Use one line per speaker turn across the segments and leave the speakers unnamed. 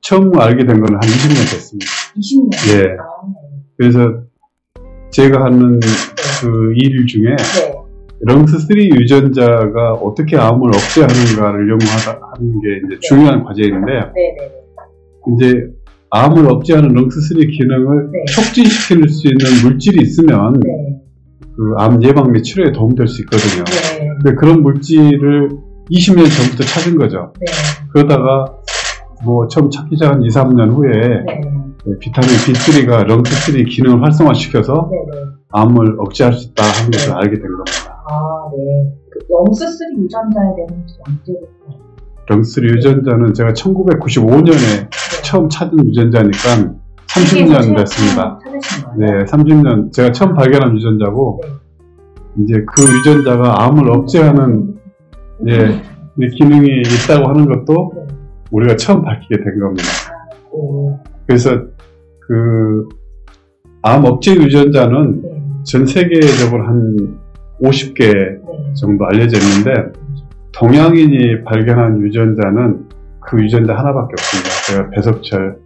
처음 알게 된 거는 한 20년 됐습니다.
20년?
예. 그래서 제가 하는 그 일 중에 렁스3 유전자가 어떻게 암을 억제하는가를 연구하는 게 이제 중요한 과제인데, 이제 암을 억제하는 렁스3 기능을 촉진시킬 수 있는 물질이 있으면 그 암 예방 및 치료에 도움될 수 있거든요. 근데 그런 물질을 20년 전부터 찾은 거죠. 그러다가 뭐 처음 찾기 시작한 2, 3년 후에 비타민 B3가 렁스3 기능을 활성화시켜서 암을 억제할 수 있다 하는 것을 알게 된 겁니다.
아, 네. 그 렁스3 유전자에 대한 언제부터?
렁스3 유전자는 제가 1995년에 처음 찾은 유전자니까 30년 됐습니다. 네, 30년. 제가 처음 발견한 유전자고, 이제 그 유전자가 암을 억제하는 기능이 있다고 하는 것도 우리가 처음 밝히게 된 겁니다. 그래서 그 암 억제 유전자는 전 세계적으로 한 50개 정도 알려져 있는데, 동양인이 발견한 유전자는 그 유전자 하나밖에 없습니다. 제가 배석철이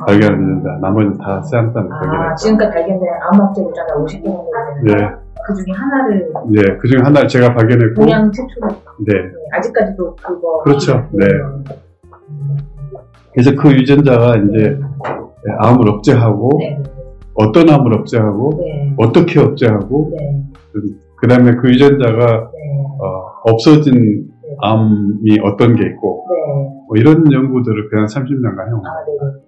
발견한 유전자, 나머지는 다 세앙산 발견했죠.
지금까지 발견된 암 억제 유전자 50개 정도 있는데, 그 중에 하나를.
네, 그 중에 하나를 제가 발견했고.
동양 최초로.
네.
아직까지도 그거.
그렇죠. 네. 그래서 그 유전자가 이제 암을 억제하고, 어떤 암을 억제하고, 어떻게 억제하고, 그 다음에 그 유전자가 없어진 암이 어떤 게 있고, 뭐 이런 연구들을 그냥 30년간 해온 겁니다.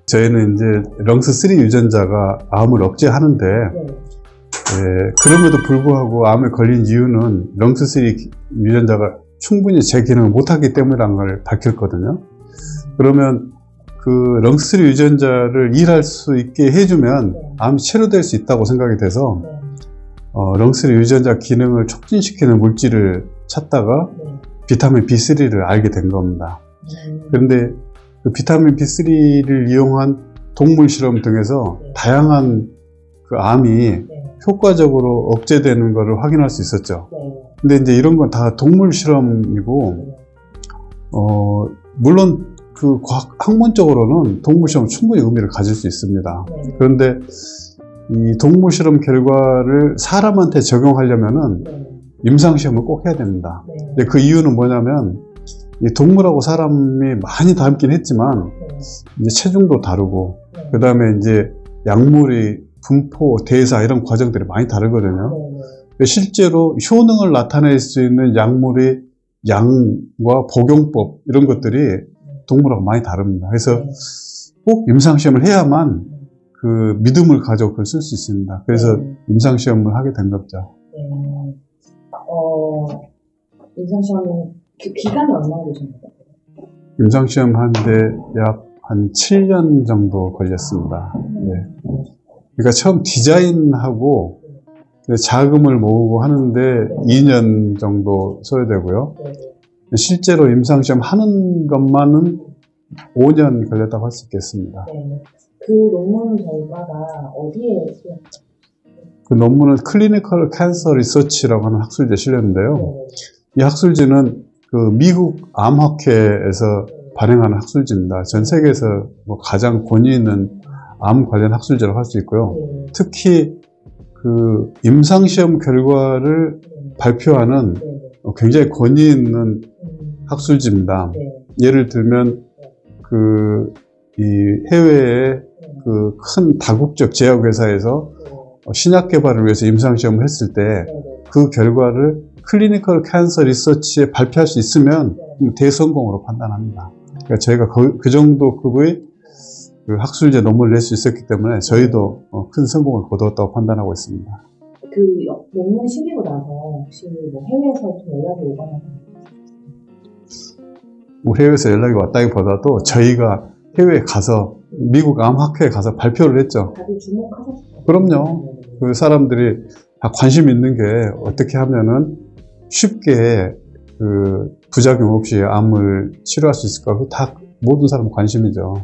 저희는 이제 렁스3 유전자가 암을 억제하는데, 그럼에도 불구하고 암에 걸린 이유는 렁스3 유전자가 충분히 제 기능을 못하기 때문이라는 걸 밝혔거든요. 그러면 그 렁스3 유전자를 일할 수 있게 해주면 암이 치료될 수 있다고 생각이 돼서 렁스3 유전자 기능을 촉진시키는 물질을 찾다가 비타민 B3를 알게 된 겁니다. 그런데 그 비타민 B3를 이용한 동물 실험 등에서 다양한 그 암이 효과적으로 억제되는 것을 확인할 수 있었죠. 근데 이제 이런 건 다 동물 실험이고, 물론 그 학문적으로는 동물 실험 충분히 의미를 가질 수 있습니다. 그런데 이 동물 실험 결과를 사람한테 적용하려면은 임상 시험을 꼭 해야 됩니다. 근데 그 이유는 뭐냐면, 이 동물하고 사람이 많이 닮긴 했지만 이제 체중도 다르고, 그 다음에 이제 약물이 분포, 대사 이런 과정들이 많이 다르거든요. 실제로 효능을 나타낼 수 있는 약물의 양과 복용법 이런 것들이 동물하고 많이 다릅니다. 그래서 꼭 임상시험을 해야만 그 믿음을 가지고 그걸 쓸 수 있습니다. 그래서 임상시험을 하게 된 거죠.
임상시험은 그 기간이 얼마나 되셨나요?
임상시험 하는데 약 한 7년 정도 걸렸습니다. 그러니까 처음 디자인하고 자금을 모으고 하는데 2년 정도 소요되고요. 실제로 임상시험 하는 것만은 5년 걸렸다고 할 수 있겠습니다.
그 논문 결과가 어디에
그 논문은 클리니컬 캔서 리서치라고 하는 학술지에 실렸는데요. 이 학술지는 그 미국 암학회에서 발행하는 학술지입니다. 전 세계에서 뭐 가장 권위 있는 암 관련 학술지라고 할 수 있고요. 특히 그 임상시험 결과를 발표하는 굉장히 권위 있는 학술지입니다. 예를 들면 이 해외의 그 큰 다국적 제약회사에서 신약 개발을 위해서 임상시험을 했을 때 그 결과를 클리니컬 캔서 리서치에 발표할 수 있으면 대성공으로 판단합니다. 그러니까 저희가 그 정도 급의 그 학술제 논문을 낼 수 있었기 때문에 저희도 큰 성공을 거두었다고 판단하고 있습니다.
그 논문이 실리고 나서 혹시 뭐 해외에서 좀 연락이 오거나?
뭐 해외에서 연락이 왔다기보다도 저희가 해외에 가서 미국 암학회에 가서 발표를 했죠.
다들 주목하셨어요?
그럼요. 그 사람들이 다 관심 있는 게 어떻게 하면은 쉽게 그 부작용 없이 암을 치료할 수 있을까? 다 모든 사람은 관심이죠.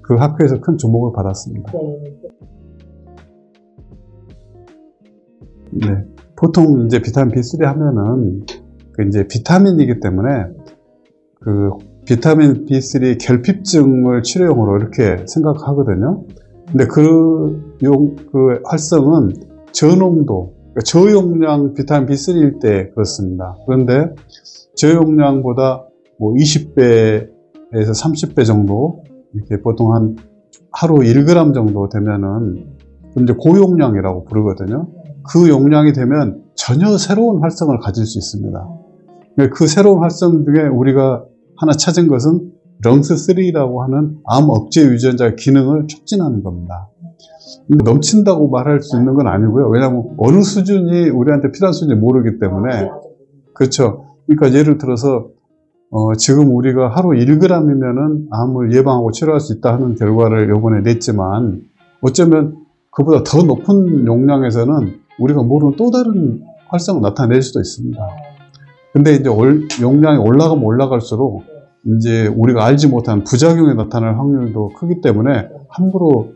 그 학회에서 큰 주목을 받았습니다. 보통 이제 비타민 B3 하면은 그 이제 비타민이기 때문에 그 비타민 B3 결핍증을 치료용으로 이렇게 생각하거든요. 근데 그 활성은 저농도, 그러니까 저용량 비타민 B3일 때 그렇습니다. 그런데 저용량보다 뭐 20배에서 30배 정도, 이렇게 보통 한 하루 1g 정도 되면은 이제 고용량이라고 부르거든요. 그 용량이 되면 전혀 새로운 활성을 가질 수 있습니다. 그 새로운 활성 중에 우리가 하나 찾은 것은 렁스3라고 하는 암 억제 유전자의 기능을 촉진하는 겁니다. 넘친다고 말할 수 있는 건 아니고요. 왜냐하면 어느 수준이 우리한테 필요한 수준인지 모르기 때문에. 그렇죠. 그러니까 예를 들어서 지금 우리가 하루 1g이면은 암을 예방하고 치료할 수 있다 하는 결과를 요번에 냈지만, 어쩌면 그보다 더 높은 용량에서는 우리가 모르는 또 다른 활성을 나타낼 수도 있습니다. 근데 이제 용량이 올라가면 올라갈수록 이제 우리가 알지 못한 부작용이 나타날 확률도 크기 때문에 함부로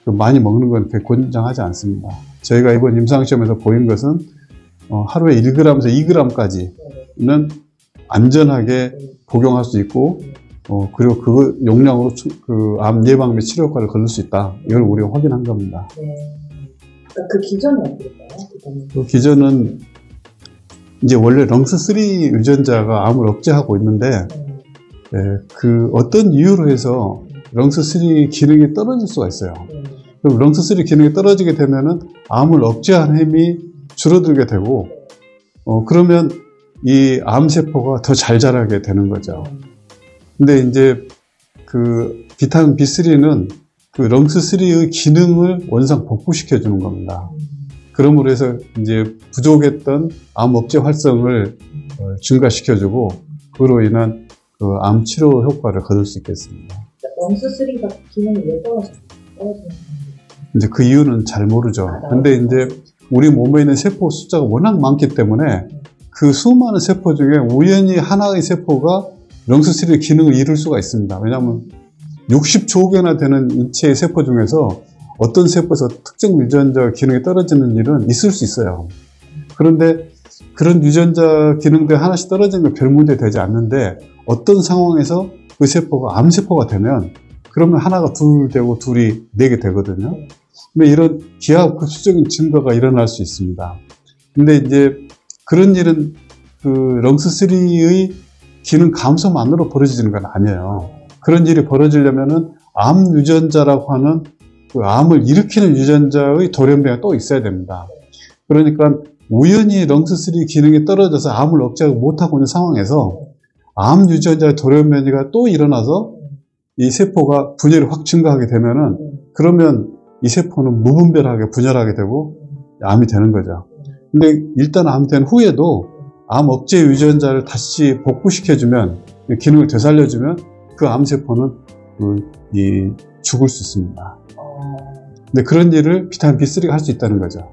많이 먹는 건 그렇게 권장하지 않습니다. 저희가 이번 임상시험에서 보인 것은 하루에 1g에서 2g까지는 안전하게 복용할 수 있고, 그리고 그 용량으로 그 암 예방 및 치료 효과를 거둘 수 있다. 이걸 우리가 확인한 겁니다.
네. 그러니까 그 기전은 어떨까요?
그 기전은 이제 원래 렁스3 유전자가 암을 억제하고 있는데, 그 어떤 이유로 해서 렁스3 기능이 떨어질 수가 있어요. 그럼 렁스3 기능이 떨어지게 되면은 암을 억제한 힘이 줄어들게 되고, 그러면 이 암세포가 더 잘 자라게 되는 거죠. 근데 이제 그 비타민 B3는 그 렁스3의 기능을 원상 복구시켜 주는 겁니다. 그러므로 해서 이제 부족했던 암 억제 활성을 증가시켜주고, 그로 인한 그 암 치료 효과를 거둘 수 있겠습니다.
렁스3가 기능이 왜 떨어지는
이제 그 이유는 잘 모르죠. 근데 이제 우리 몸에 있는 세포 숫자가 워낙 많기 때문에 그 수많은 세포 중에 우연히 하나의 세포가 렁스3의 기능을 이룰 수가 있습니다. 왜냐하면 60조 개나 되는 인체의 세포 중에서 어떤 세포에서 특정 유전자 기능이 떨어지는 일은 있을 수 있어요. 그런데 그런 유전자 기능들 하나씩 떨어지는 건 별 문제 되지 않는데, 어떤 상황에서 그 세포가 암세포가 되면 그러면 하나가 둘 되고 둘이 4개 되거든요. 근데 이런 기하급수적인 증가가 일어날 수 있습니다. 근데 이제 그런 일은 그 렁스3의 기능 감소만으로 벌어지는 건 아니에요. 그런 일이 벌어지려면은 암 유전자라고 하는 그 암을 일으키는 유전자의 돌연변이가 또 있어야 됩니다. 그러니까 우연히 렁스3 기능이 떨어져서 암을 억제하고 못하고 있는 상황에서 암 유전자의 돌연변이가 또 일어나서 이 세포가 분열이 확 증가하게 되면은, 그러면 이 세포는 무분별하게 분열하게 되고 암이 되는 거죠. 근데 일단 암이 된 후에도 암 억제 유전자를 다시 복구시켜주면, 기능을 되살려주면 그 암세포는 죽을 수 있습니다. 근데 그런 일을 비타민 B3가 할 수 있다는 거죠.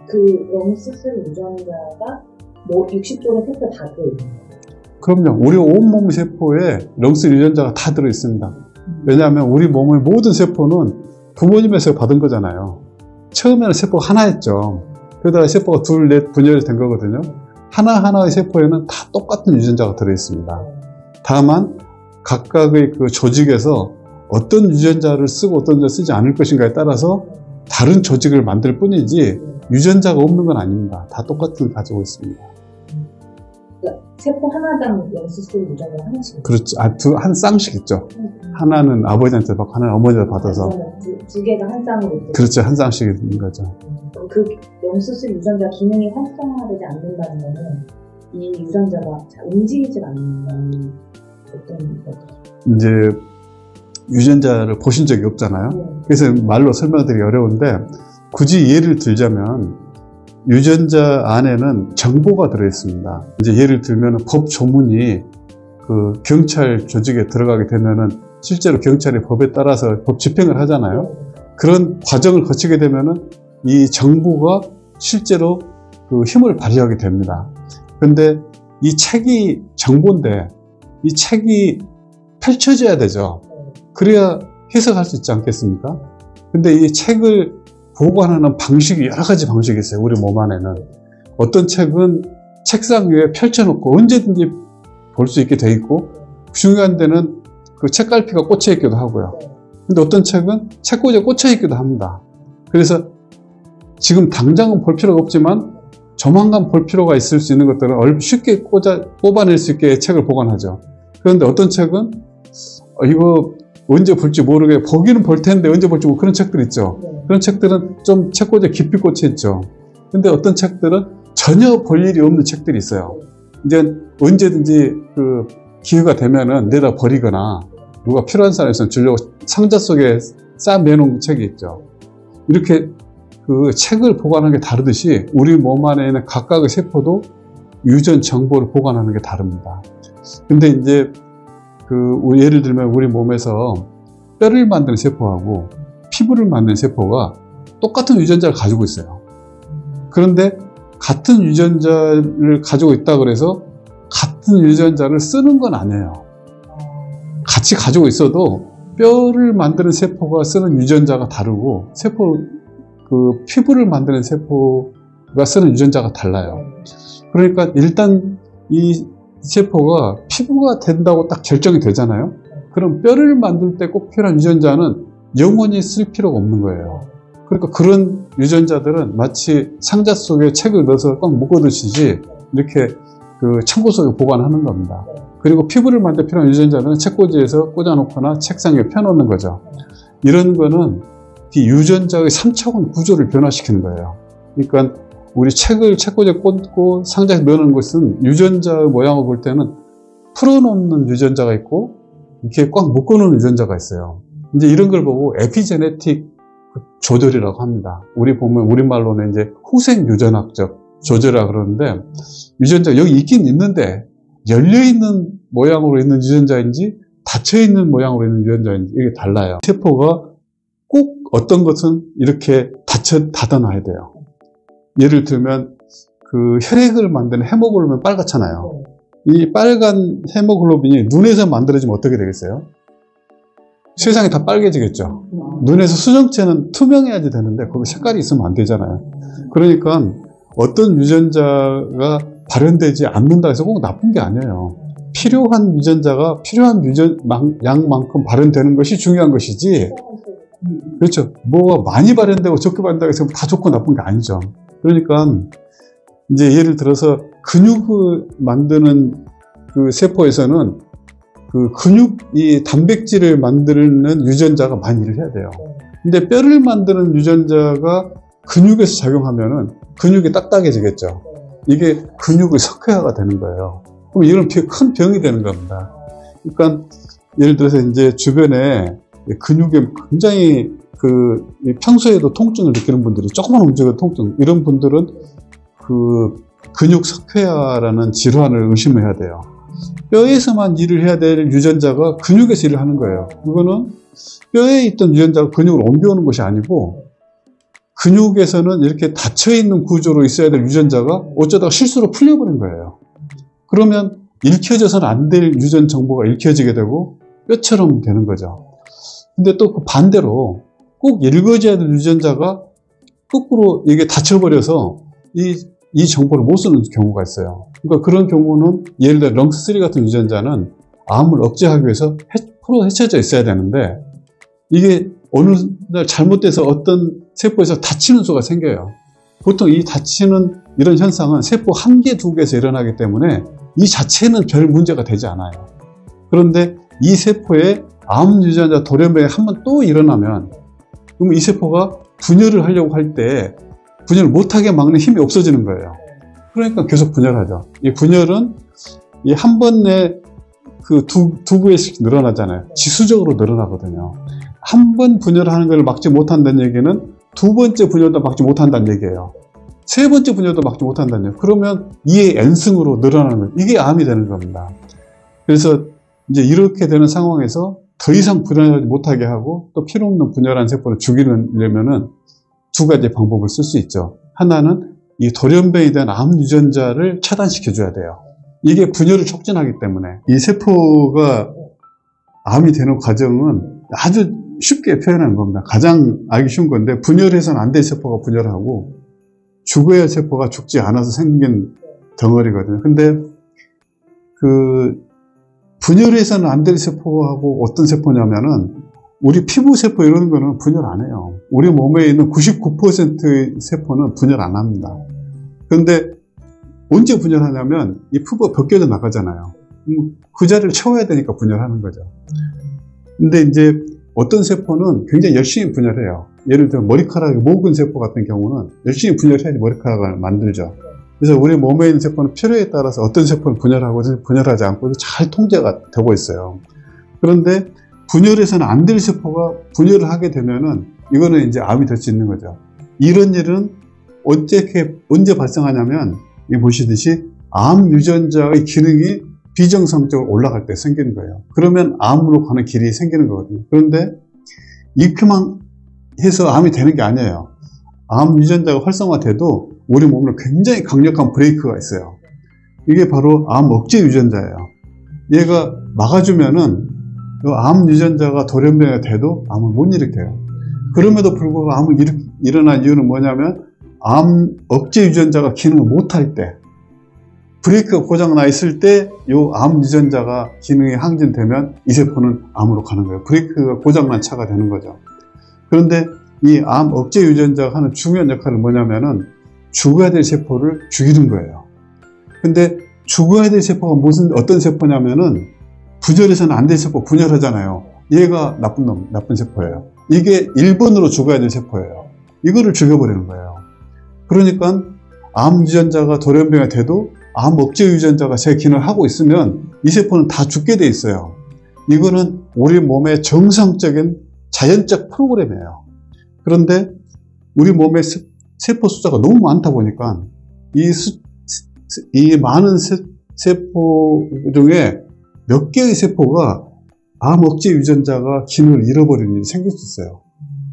그 렁스3 유전자가 뭐 60종의 세포 다 들어있는 거예요?
그럼요. 우리 온몸 세포에 렁스 유전자가 다 들어있습니다. 왜냐하면 우리 몸의 모든 세포는 부모님에서 받은 거잖아요. 처음에는 세포가 하나였죠. 그러다가 세포가 둘, 넷 분열이 된 거거든요. 하나하나의 세포에는 다 똑같은 유전자가 들어있습니다. 다만 각각의 그 조직에서 어떤 유전자를 쓰고 어떤 유전자를 쓰지 않을 것인가에 따라서 다른 조직을 만들 뿐이지 유전자가 없는 건 아닙니다. 다 똑같은 걸 가지고 있습니다.
그러니까 세포 하나당 렁스3 유전자가 하나씩?
그렇죠. 한 쌍씩 있죠. 하나는 아버지한테 받고 하나는 어머니한테 받아서.
두 개가 한 쌍으로?
그렇죠. 한 쌍씩 있는 거죠.
그 렁스3 유전자 기능이 활성화되지 않는다는 거는 이 유전자가 잘 움직이지 않는다는 어떤 거죠?
이제 유전자를 보신 적이 없잖아요. 그래서 말로 설명드리기 어려운데, 굳이 예를 들자면 유전자 안에는 정보가 들어있습니다. 이제 예를 들면 법 조문이 그 경찰 조직에 들어가게 되면은 실제로 경찰이 법에 따라서 법 집행을 하잖아요. 그런 과정을 거치게 되면은 이 정보가 실제로 그 힘을 발휘하게 됩니다. 근데 이 책이 정보인데 이 책이 펼쳐져야 되죠. 그래야 해석할 수 있지 않겠습니까? 근데 이 책을 보관하는 방식이 여러 가지 방식이 있어요. 우리 몸 안에는. 어떤 책은 책상 위에 펼쳐놓고 언제든지 볼 수 있게 돼 있고, 중요한 데는 그 책갈피가 꽂혀 있기도 하고요. 근데 어떤 책은 책꽂이에 꽂혀 있기도 합니다. 그래서 지금 당장은 볼 필요가 없지만 조만간 볼 필요가 있을 수 있는 것들은 쉽게 뽑아낼 수 있게 책을 보관하죠. 그런데 어떤 책은 이거 언제 볼지 모르게, 보기는 볼 텐데 언제 볼지 모르고 그런 책들 있죠. 그런 책들은 좀 책꽂이에 깊이 꽂혀 있죠. 근데 어떤 책들은 전혀 볼 일이 없는 책들이 있어요. 이제 언제든지 그 기회가 되면은 내다 버리거나 누가 필요한 사람이 있으면 주려고 상자 속에 매놓은 책이 있죠. 이렇게 그 책을 보관하는 게 다르듯이 우리 몸 안에 있는 각각의 세포도 유전 정보를 보관하는 게 다릅니다. 근데 이제 예를 들면 우리 몸에서 뼈를 만드는 세포하고 피부를 만드는 세포가 똑같은 유전자를 가지고 있어요. 그런데 같은 유전자를 가지고 있다 그래서 같은 유전자를 쓰는 건 아니에요. 같이 가지고 있어도 뼈를 만드는 세포가 쓰는 유전자가 다르고 피부를 만드는 세포가 쓰는 유전자가 달라요. 그러니까 일단 이 세포가 피부가 된다고 딱 결정이 되잖아요. 그럼 뼈를 만들 때 꼭 필요한 유전자는 영원히 쓸 필요가 없는 거예요. 그러니까 그런 유전자들은 마치 상자 속에 책을 넣어서 꽉 묶어두시지 이렇게 그 창고 속에 보관하는 겁니다. 그리고 피부를 만들 필요한 유전자는 책꽂이에서 꽂아놓거나 책상 위에 펴놓는 거죠. 이런 거는 이 유전자의 3차원 구조를 변화시키는 거예요. 그러니까 우리 책을 책꽂이에 꽂고 상자에 넣는 것은 유전자의 모양을 볼 때는 풀어놓는 유전자가 있고 이렇게 꽉 묶어놓는 유전자가 있어요. 이제 이런 걸 보고 에피제네틱 조절이라고 합니다. 우리말로는 이제 후생 유전학적 조절이라고 그러는데, 유전자가 여기 있긴 있는데 열려있는 모양으로 있는 유전자인지 닫혀있는 모양으로 있는 유전자인지 이게 달라요. 세포가 꼭 어떤 것은 이렇게 닫아놔야 돼요. 예를 들면 그 혈액을 만드는 헤모글로빈 빨갛잖아요. 이 빨간 헤모글로빈이 눈에서 만들어지면 어떻게 되겠어요? 세상이 다 빨개지겠죠. 눈에서 수정체는 투명해야지 되는데 거기 색깔이 있으면 안 되잖아요. 그러니까 어떤 유전자가 발현되지 않는다 해서 꼭 나쁜 게 아니에요. 필요한 유전자가 필요한 양만큼 발현되는 것이 중요한 것이지, 그렇죠. 뭐가 많이 발현되고 적게 발현되고 해서 다 좋고 나쁜 게 아니죠. 그러니까 이제 예를 들어서 근육을 만드는 그 세포에서는 그 이 단백질을 만드는 유전자가 많이 일을 해야 돼요. 근데 뼈를 만드는 유전자가 근육에서 작용하면은 근육이 딱딱해지겠죠. 이게 근육의 석회화가 되는 거예요. 그럼 이런 큰 병이 되는 겁니다. 그러니까 예를 들어서 이제 주변에 근육에 굉장히 평소에도 통증을 느끼는 분들이, 조금만 움직여도 통증, 이런 분들은 근육 석회화라는 질환을 의심해야 돼요. 뼈에서만 일을 해야 될 유전자가 근육에서 일을 하는 거예요. 이거는 뼈에 있던 유전자가 근육으로 옮겨오는 것이 아니고, 근육에서는 이렇게 닫혀있는 구조로 있어야 될 유전자가 어쩌다가 실수로 풀려버린 거예요. 그러면 읽혀져서는 안 될 유전 정보가 읽혀지게 되고 뼈처럼 되는 거죠. 근데 또 그 반대로 꼭 읽어져야 될 유전자가 거꾸로 이게 닫혀버려서 이 정보를 못 쓰는 경우가 있어요. 그러니까 그런 경우는 예를 들어 렁스3 같은 유전자는 암을 억제하기 위해서 헤쳐져 있어야 되는데, 이게 어느 날 잘못돼서 어떤 세포에서 다치는 수가 생겨요. 보통 이 다치는 이런 현상은 세포 1개, 2개에서 일어나기 때문에 이 자체는 별 문제가 되지 않아요. 그런데 이 세포에 암 유전자 돌연변이 한번 또 일어나면, 그럼 이 세포가 분열을 하려고 할 때 분열을 못하게 막는 힘이 없어지는 거예요. 그러니까 계속 분열하죠. 이 분열은 이 한 번에 두 배씩 늘어나잖아요. 지수적으로 늘어나거든요. 한 번 분열하는 걸 막지 못한다는 얘기는 두 번째 분열도 막지 못한다는 얘기예요. 세 번째 분열도 막지 못한다는 얘기예요. 그러면 2의 n승으로 늘어나는 거예요. 이게 암이 되는 겁니다. 그래서 이제 이렇게 되는 상황에서 더 이상 분열하지 못하게 하고 또 필요 없는 분열한 세포를 죽이려면은 두 가지 방법을 쓸 수 있죠. 하나는 이 돌연변이에 대한 암 유전자를 차단시켜줘야 돼요. 이게 분열을 촉진하기 때문에 이 세포가 암이 되는 과정은 아주 쉽게 표현하는 겁니다. 가장 알기 쉬운 건데, 분열해서는 안 될 세포가 분열하고 죽어야 할 세포가 죽지 않아서 생긴 덩어리거든요. 근데 분열해서는 안 될 세포하고 어떤 세포냐면은 우리 피부 세포 이런 거는 분열 안 해요. 우리 몸에 있는 99%의 세포는 분열 안 합니다. 그런데 언제 분열하냐면 이 피부가 벗겨져 나가잖아요. 그 자리를 채워야 되니까 분열하는 거죠. 근데 이제 어떤 세포는 굉장히 열심히 분열해요. 예를 들어 머리카락이 모근 세포 같은 경우는 열심히 분열해야지 머리카락을 만들죠. 그래서 우리 몸에 있는 세포는 필요에 따라서 어떤 세포는 분열하고 분열하지 않고 잘 통제가 되고 있어요. 그런데 분열해서는 안 될 세포가 분열을 하게 되면은 이거는 이제 암이 될 수 있는 거죠. 이런 일은 언제 발생하냐면 이 보시듯이 암 유전자의 기능이 비정상적으로 올라갈 때 생기는 거예요. 그러면 암으로 가는 길이 생기는 거거든요. 그런데 이렇게만 해서 암이 되는 게 아니에요. 암 유전자가 활성화돼도 우리 몸에 굉장히 강력한 브레이크가 있어요. 이게 바로 암 억제 유전자예요. 얘가 막아주면은 암 유전자가 돌연변이가 돼도 암을 못 일으켜요. 그럼에도 불구하고 암을 일어난 이유는 뭐냐면 암 억제 유전자가 기능을 못할 때, 브레이크가 고장나 있을 때 이 암 유전자가 기능이 항진되면 이 세포는 암으로 가는 거예요. 브레이크가 고장난 차가 되는 거죠. 그런데 이 암 억제 유전자가 하는 중요한 역할은 뭐냐면은 죽어야 될 세포를 죽이는 거예요. 근데 죽어야 될 세포가 어떤 세포냐면은 분열해서는 안 될 세포 분열하잖아요. 얘가 나쁜 세포예요. 이게 1번으로 죽어야 될 세포예요. 이거를 죽여버리는 거예요. 그러니까 암 유전자가 돌연변이가 돼도 암 억제 유전자가 제 기능을 하고 있으면 이 세포는 다 죽게 돼 있어요. 이거는 우리 몸의 정상적인 자연적 프로그램이에요. 그런데 우리 몸의 세포 숫자가 너무 많다 보니까 이 많은 세포 중에 몇 개의 세포가 암 억제 유전자가 기능을 잃어버리는 일이 생길 수 있어요.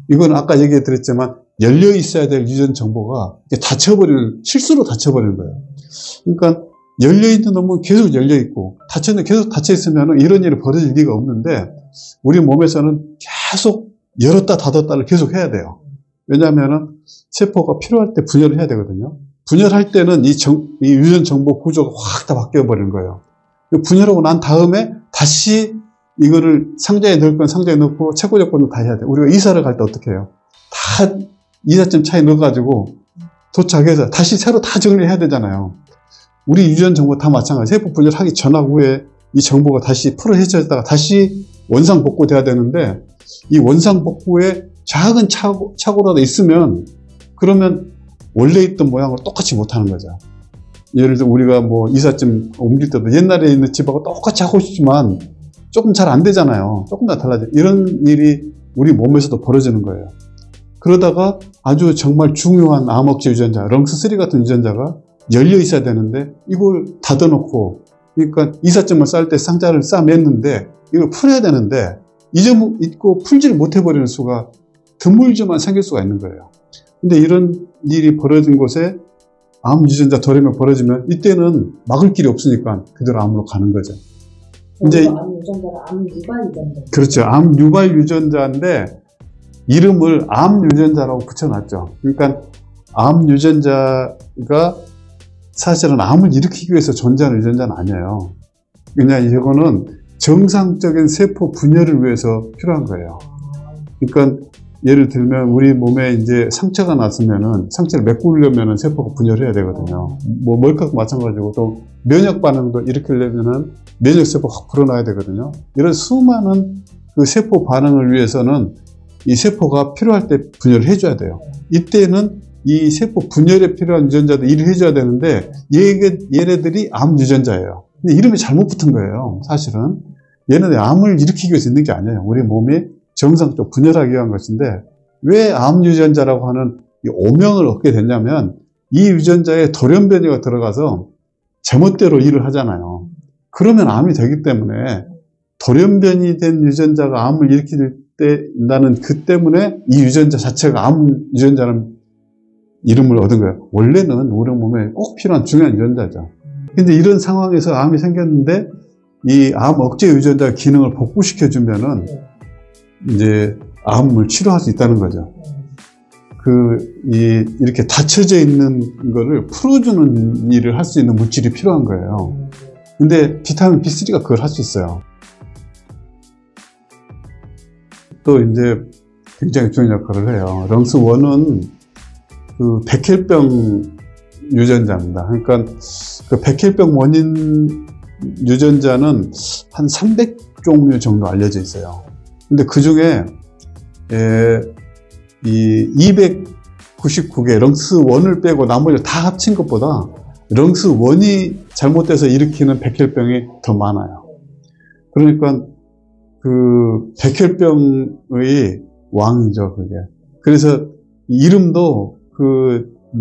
이건 아까 얘기 드렸지만 열려 있어야 될 유전 정보가 실수로 닫혀버리는 거예요. 그러니까 열려있는 놈은 계속 열려있고 계속 닫혀있으면 이런 일이 벌어질 리가 없는데 우리 몸에서는 계속 열었다 닫았다를 계속 해야 돼요. 왜냐하면 세포가 필요할 때 분열을 해야 되거든요. 분열할 때는 이 유전 정보 구조가 확 다 바뀌어버리는 거예요. 분열하고 난 다음에 다시 이거를 상자에 넣을 건 상자에 넣고 체코 조건도 다 해야 돼요. 우리가 이사를 갈 때 어떻게 해요? 다 이삿짐 차에 넣어가지고 도착해서 다시 새로 다 정리해야 되잖아요. 우리 유전 정보 다 마찬가지. 세포 분열하기 전하고 후에 이 정보가 다시 풀어헤쳐졌다가 다시 원상 복구돼야 되는데 이 원상 복구에 작은 착오라도 있으면 그러면 원래 있던 모양을 똑같이 못하는 거죠. 예를 들어 우리가 뭐 이삿짐 옮길 때도 옛날에 있는 집하고 똑같이 하고 싶지만 조금 잘 안 되잖아요. 조금 더 달라져. 이런 일이 우리 몸에서도 벌어지는 거예요. 그러다가 아주 정말 중요한 암 억제 유전자, 렁스3 같은 유전자가 열려 있어야 되는데 이걸 닫아놓고, 그러니까 이삿짐을 쌀 때 상자를 싸맸는데 이걸 풀어야 되는데 잊고 풀지를 못해버리는 수가 드물지만 생길 수가 있는 거예요. 근데 이런 일이 벌어진 곳에 암 유전자 돌연변이 벌어지면 이때는 막을 길이 없으니까 그대로 암으로 가는 거죠.
이제 암 유전자가 암 유발 유전자.
그렇죠. 암 유발 유전자인데 이름을 암 유전자라고 붙여놨죠. 그러니까 암 유전자가 사실은 암을 일으키기 위해서 존재하는 유전자는 아니에요. 그냥 이거는 정상적인 세포 분열을 위해서 필요한 거예요. 그러니까 예를 들면 우리 몸에 이제 상처가 났으면은 상처를 메꾸려면은 세포가 분열해야 되거든요. 뭐 멀까고 마찬가지고 또 면역 반응도 일으키려면은 면역 세포가 확 불어나야 되거든요. 이런 수많은 그 세포 반응을 위해서는 이 세포가 필요할 때 분열을 해줘야 돼요. 이때는 이 세포 분열에 필요한 유전자도 일을 해줘야 되는데 얘네들이 암 유전자예요. 근데 이름이 잘못 붙은 거예요. 사실은 얘네들이 암을 일으키기 위해서 있는 게 아니에요. 우리 몸이 정상적으로 분열하기 위한 것인데 왜 암 유전자라고 하는 이 오명을 얻게 됐냐면 이 유전자에 돌연변이가 들어가서 제멋대로 일을 하잖아요. 그러면 암이 되기 때문에 돌연변이 된 유전자가 암을 일으킬 때 나는 그 때문에 이 유전자 자체가 암 유전자라는 이름을 얻은 거예요. 원래는 우리 몸에 꼭 필요한 중요한 유전자죠. 근데 이런 상황에서 암이 생겼는데 이 암 억제 유전자 기능을 복구시켜주면은 이제 암을 치료할 수 있다는 거죠. 이렇게 닫혀져 있는 거를 풀어주는 일을 할 수 있는 물질이 필요한 거예요. 근데 비타민 B3가 그걸 할 수 있어요. 또 이제 굉장히 중요한 역할을 해요. 렁스1은 그 백혈병 유전자입니다. 그러니까 그 백혈병 원인 유전자는 한 300종류 정도 알려져 있어요. 근데 그 중에 이 299개 렁스1을 빼고 나머지 다 합친 것보다 렁스1이 잘못돼서 일으키는 백혈병이 더 많아요. 그러니까 그 백혈병의 왕이죠, 그게. 그래서 이름도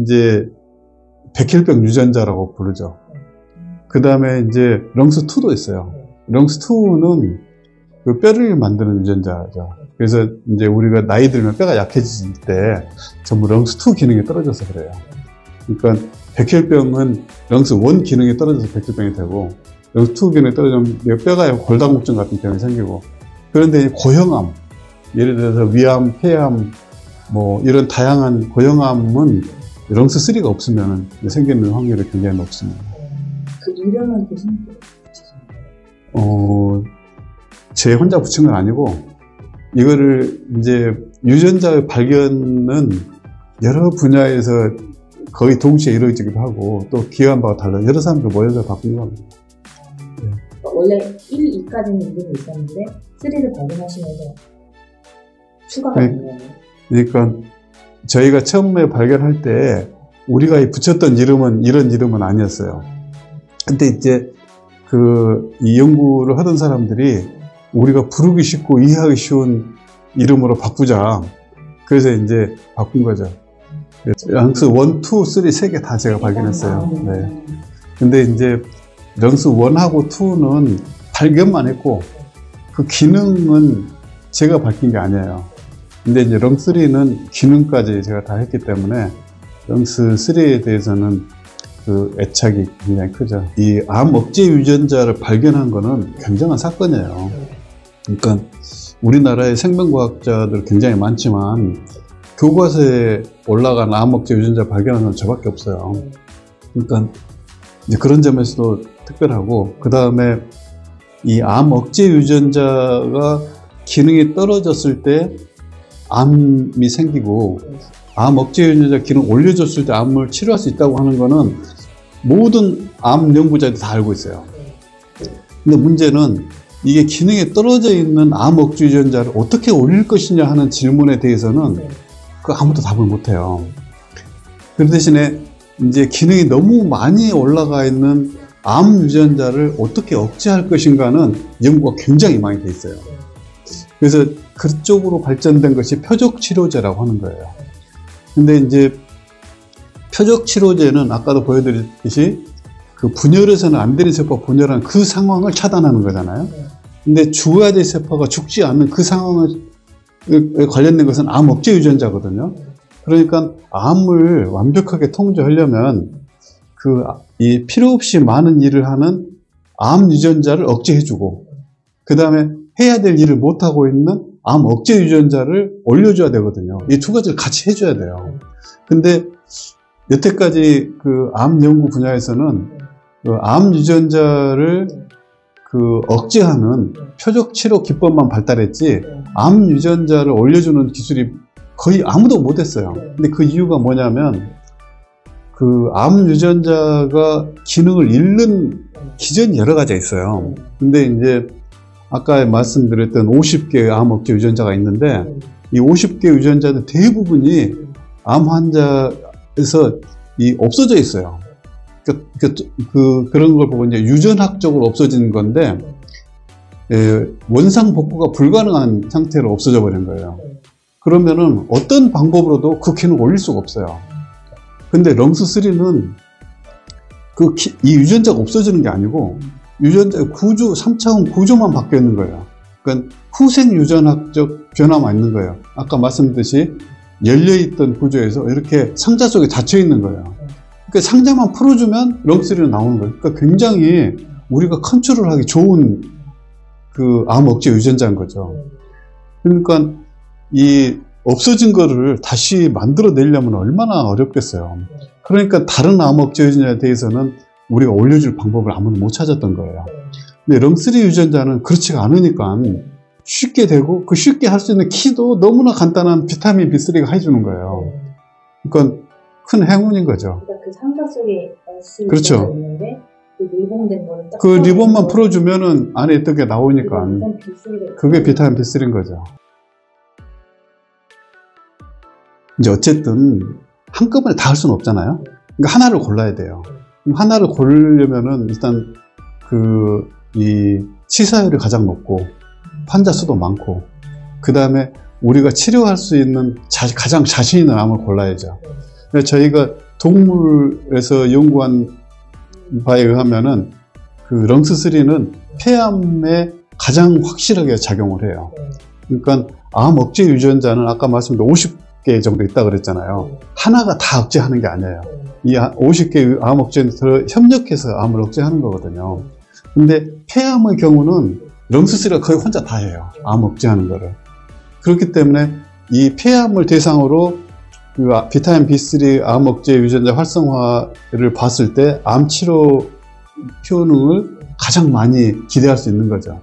이제 백혈병 유전자라고 부르죠. 그 다음에 이제 렁스2도 있어요. 렁스2는 그 뼈를 만드는 유전자죠. 그래서 이제 우리가 나이 들면 뼈가 약해질 때 전부 렁스2 기능이 떨어져서 그래요. 그러니까 백혈병은 렁스1 기능이 떨어져서 백혈병이 되고, 렁스2 기능이 떨어지면 뼈가 골다공증 같은 병이 생기고, 그런데 고형암, 예를 들어서 위암, 폐암, 뭐 이런 다양한 고형암은 렁스3가 없으면 생기는 확률이 굉장히 높습니다.
그 이름은 교수님께서 붙이신 거예요?
제 혼자 붙인 건 아니고, 이거를 이제 유전자의 발견은 여러 분야에서 거의 동시에 이루어지기도 하고, 또 기여한 바가 달라요. 여러 사람들 모여서 바꾼 겁니다.
원래 1, 2까지는 이름이 있었는데 3를 발견하시면서 추가가 된 거예요?
그러니까 저희가 처음에 발견할 때 우리가 붙였던 이름은 이런 이름은 아니었어요. 근데 이제 이 연구를 하던 사람들이 우리가 부르기 쉽고 이해하기 쉬운 이름으로 바꾸자. 그래서 이제 바꾼 거죠. 렁스 1, 2, 3, 3개 다 제가 발견했어요. 네. 근데 이제 렁스 1하고 2는 발견만 했고 그 기능은 제가 밝힌 게 아니에요. 근데 이제 렁스 3는 기능까지 제가 다 했기 때문에 렁스 3에 대해서는 그 애착이 굉장히 크죠. 이 암 억제 유전자를 발견한 거는 굉장한 사건이에요. 그러니까 우리나라의 생명과학자들 굉장히 많지만 교과서에 올라간 암 억제 유전자 발견한 건 저밖에 없어요. 그러니까 이제 그런 점에서도 특별하고, 그 다음에 이 암 억제 유전자가 기능이 떨어졌을 때 암이 생기고, 암 억제 유전자 기능 올려줬을 때 암을 치료할 수 있다고 하는 거는 모든 암 연구자들이 다 알고 있어요. 근데 문제는 이게 기능이 떨어져 있는 암 억제 유전자를 어떻게 올릴 것이냐 하는 질문에 대해서는 그 아무도 답을 못해요. 그 대신에 이제 기능이 너무 많이 올라가 있는 암 유전자를 어떻게 억제할 것인가는 연구가 굉장히 많이 돼 있어요. 그래서 그쪽으로 발전된 것이 표적 치료제라고 하는 거예요. 근데 이제 표적 치료제는 아까도 보여드렸듯이 그 분열해서는 안 되는 세포가 분열한 그 상황을 차단하는 거잖아요. 근데 죽어야 될 세포가 죽지 않는 그 상황에 관련된 것은 암 억제 유전자거든요. 그러니까 암을 완벽하게 통제하려면 이 필요 없이 많은 일을 하는 암 유전자를 억제해주고, 그 다음에 해야 될 일을 못하고 있는 암 억제 유전자를 올려줘야 되거든요. 이 두 가지를 같이 해줘야 돼요. 근데 여태까지 그 암 연구 분야에서는 그 암 유전자를 억제하는 표적 치료 기법만 발달했지, 암 유전자를 올려주는 기술이 거의 아무도 못했어요. 근데 그 이유가 뭐냐면, 그 암 유전자가 기능을 잃는 기전이 여러 가지가 있어요. 근데 이제 아까 말씀드렸던 50개의 암 억제 유전자가 있는데, 이 50개 유전자들 대부분이 암 환자에서 없어져 있어요. 그런 걸 보고 이제 유전학적으로 없어지는 건데, 원상 복구가 불가능한 상태로 없어져 버린 거예요. 그러면은 어떤 방법으로도 그 기능을 올릴 수가 없어요. 근데 렁스3는 이 유전자가 없어지는 게 아니고 유전자의 구조, 3차원 구조만 바뀌어 있는 거예요. 그러니까 후생 유전학적 변화만 있는 거예요. 아까 말씀드렸듯이 열려있던 구조에서 이렇게 상자 속에 닫혀 있는 거예요. 그러니까 상자만 풀어주면 렁스3는 나오는 거예요. 그러니까 굉장히 우리가 컨트롤하기 좋은 그 암 억제 유전자인 거죠. 그러니까 이 없어진 거를 다시 만들어내려면 얼마나 어렵겠어요. 그러니까 다른 암 억제 유전자에 대해서는 우리가 올려줄 방법을 아무도 못 찾았던 거예요. 근데 렁3 유전자는 그렇지가 않으니까 쉽게 되고, 그 쉽게 할 수 있는 키도 너무나 간단한 비타민 B3가 해주는 거예요. 그러니까 큰 행운인 거죠.
그러니까 그 상자 속에 S가
그렇죠.
있는데 그 리본된 거를 딱
그 리본만 풀어주면은 안에 있던 게 나오니까 그게 비타민 B3인 거죠. 이제 어쨌든 한꺼번에 다 할 수는 없잖아요. 그러니까 하나를 골라야 돼요. 그럼 하나를 고르려면은 일단 이 치사율이 가장 높고 환자 수도 많고, 그 다음에 우리가 치료할 수 있는 가장 자신 있는 암을 골라야죠. 그래서 저희가 동물에서 연구한 바에 의하면은 그 렁스3는 폐암에 가장 확실하게 작용을 해요. 그러니까 암 억제 유전자는 아까 말씀드린 50개 정도 있다 그랬잖아요. 하나가 다 억제하는 게 아니에요. 이 50개 암 억제는 협력해서 암을 억제하는 거거든요. 근데 폐암의 경우는 렁스3가 거의 혼자 다 해요. 암 억제하는 거를. 그렇기 때문에 이 폐암을 대상으로 그 비타민 B3 암 억제 유전자 활성화를 봤을 때 암 치료 효능을 가장 많이 기대할 수 있는 거죠.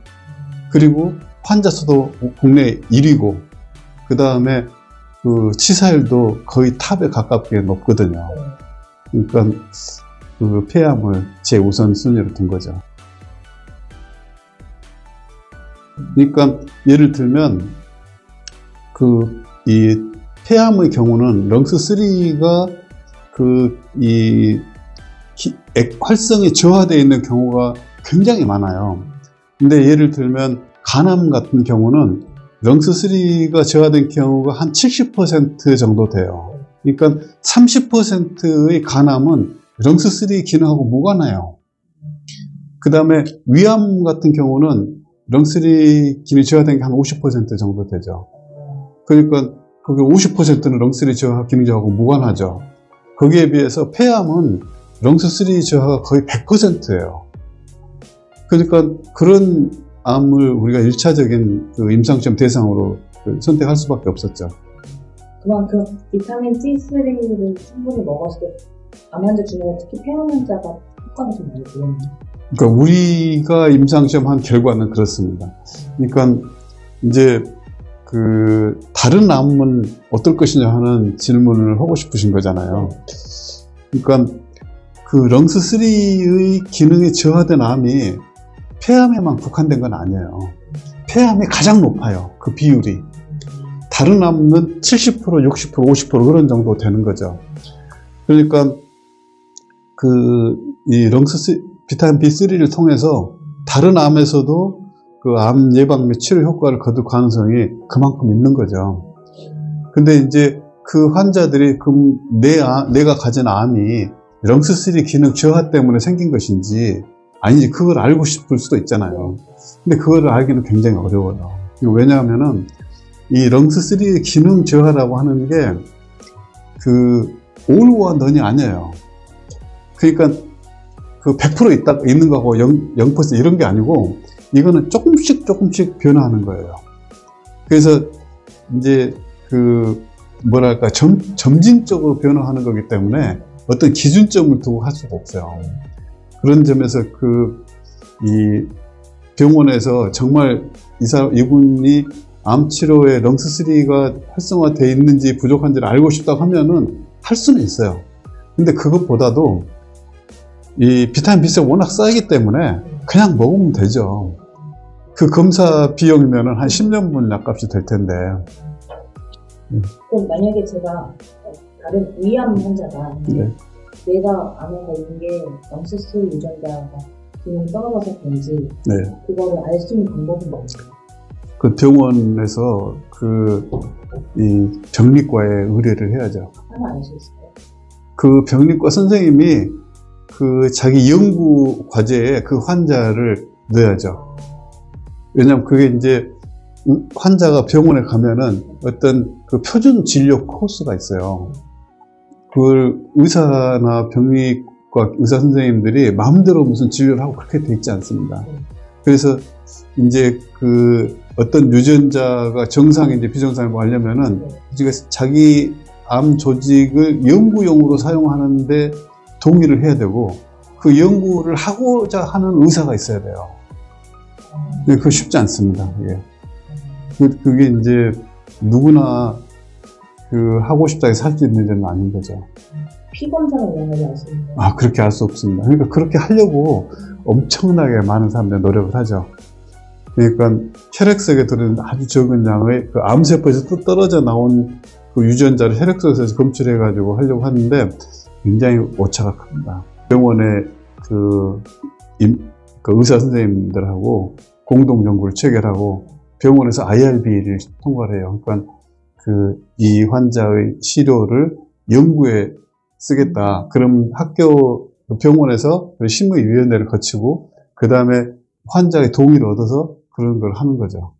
그리고 환자 수도 국내 1위고, 그 다음에 그 치사율도 거의 탑에 가깝게 높거든요. 그러니까 그 폐암을 제 우선 순위로 둔 거죠. 그러니까 예를 들면 이 폐암의 경우는 렁스3가 활성이 저하되어 있는 경우가 굉장히 많아요. 근데 예를 들면 간암 같은 경우는 렁스3가 저하된 경우가 한 70% 정도 돼요. 그러니까 30%의 간암은 렁스3 기능하고 무관해요. 그 다음에 위암 같은 경우는 렁스3 기능이 저하된 게 한 50% 정도 되죠. 그러니까 그게 50%는 렁스3 저하 기능 저하고 무관하죠. 거기에 비해서 폐암은 렁스3 저하가 거의 100%예요. 그러니까 그런 암을 우리가 1차적인 그 임상시험 대상으로 선택할 수밖에 없었죠.
그만큼 비타민 C3를 충분히 먹었을 때 암 환자 중에 특히 폐암 환자가 효과가 좀 많이 보여요.
그러니까 우리가 임상시험 한 결과는 그렇습니다. 그러니까 이제 다른 암은 어떨 것이냐 하는 질문을 하고 싶으신 거잖아요. 그러니까 그 렁스3의 기능이 저하된 암이 폐암에만 국한된 건 아니에요. 폐암이 가장 높아요. 그 비율이. 다른 암은 70%, 60%, 50% 그런 정도 되는 거죠. 그러니까 이 비타민 B3를 통해서 다른 암에서도 그 암 예방 및 치료 효과를 거둘 가능성이 그만큼 있는 거죠. 근데 이제 그 환자들이 그럼 내가 가진 암이 렁스3 기능 저하 때문에 생긴 것인지 아닌지 그걸 알고 싶을 수도 있잖아요. 근데 그걸 알기는 굉장히 어려워요. 왜냐하면은 이 렁스3 기능 저하라고 하는 게 all와 none이 아니에요. 그러니까 100% 있는 거하고 0% 이런 게 아니고 이거는 조금씩 변화하는 거예요. 그래서 이제 점진적으로 변화하는 거기 때문에 어떤 기준점을 두고 할 수가 없어요. 그런 점에서 이 병원에서 정말 이분이 암 치료에 렁스3가 활성화되어 있는지 부족한지를 알고 싶다고 하면은 할 수는 있어요. 근데 그것보다도 이 비타민 B3가 워낙 싸기 때문에 그냥 먹으면 되죠. 그 검사 비용이면은 한 10년분 약값이 될 텐데.
그럼 만약에 제가 다른 위암 환자가 내가 암에 걸린 게 렁스3 유전자가 기능이 떨어져서 그런지 그거를 알 수 있는 방법은 뭔가요?
그 병원에서 이 병리과에 의뢰를 해야죠.
하나 알 수 있을까요?
그 병리과 선생님이 자기 연구 과제에 그 환자를 넣어야죠. 왜냐면 그게 이제 환자가 병원에 가면은 어떤 표준 진료 코스가 있어요. 그걸 의사나 병리과 의사 선생님들이 마음대로 무슨 진료를 하고 그렇게 돼 있지 않습니다. 그래서 이제 어떤 유전자가 정상인지 비정상인지 알려면은 자기 암 조직을 연구용으로 사용하는데 동의를 해야 되고 그 연구를 하고자 하는 의사가 있어야 돼요. 근데 그거 쉽지 않습니다. 그게 이제 누구나 하고 싶다 해서 할 수 있는 일은 아닌 거죠.
피검사는 영역이 아십니까?
아, 그렇게 할 수 없습니다. 그러니까 그렇게 하려고 엄청나게 많은 사람들이 노력을 하죠. 그러니까 혈액 속에 들어있는 아주 적은 양의 그 암세포에서 또 떨어져 나온 그 유전자를 혈액 속에서 검출해가지고 하려고 하는데 굉장히 오차가 큽니다. 병원에 그 의사 선생님들하고 공동 연구를 체결하고 병원에서 IRB를 통과를 해요. 그러니까 이 환자의 시료를 연구에 쓰겠다. 그럼 병원에서 심의위원회를 거치고 그 다음에 환자의 동의를 얻어서 그런 걸 하는 거죠.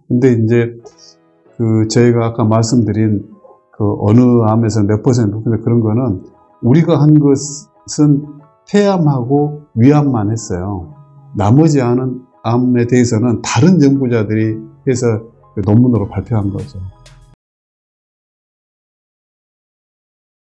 근데 이제 저희가 아까 말씀드린 어느 암에서 몇 퍼센트 그런 거는 우리가 한 것은 폐암하고 위암만 했어요. 나머지 암에 대해서는 다른 연구자들이 해서 논문으로 발표한 거죠.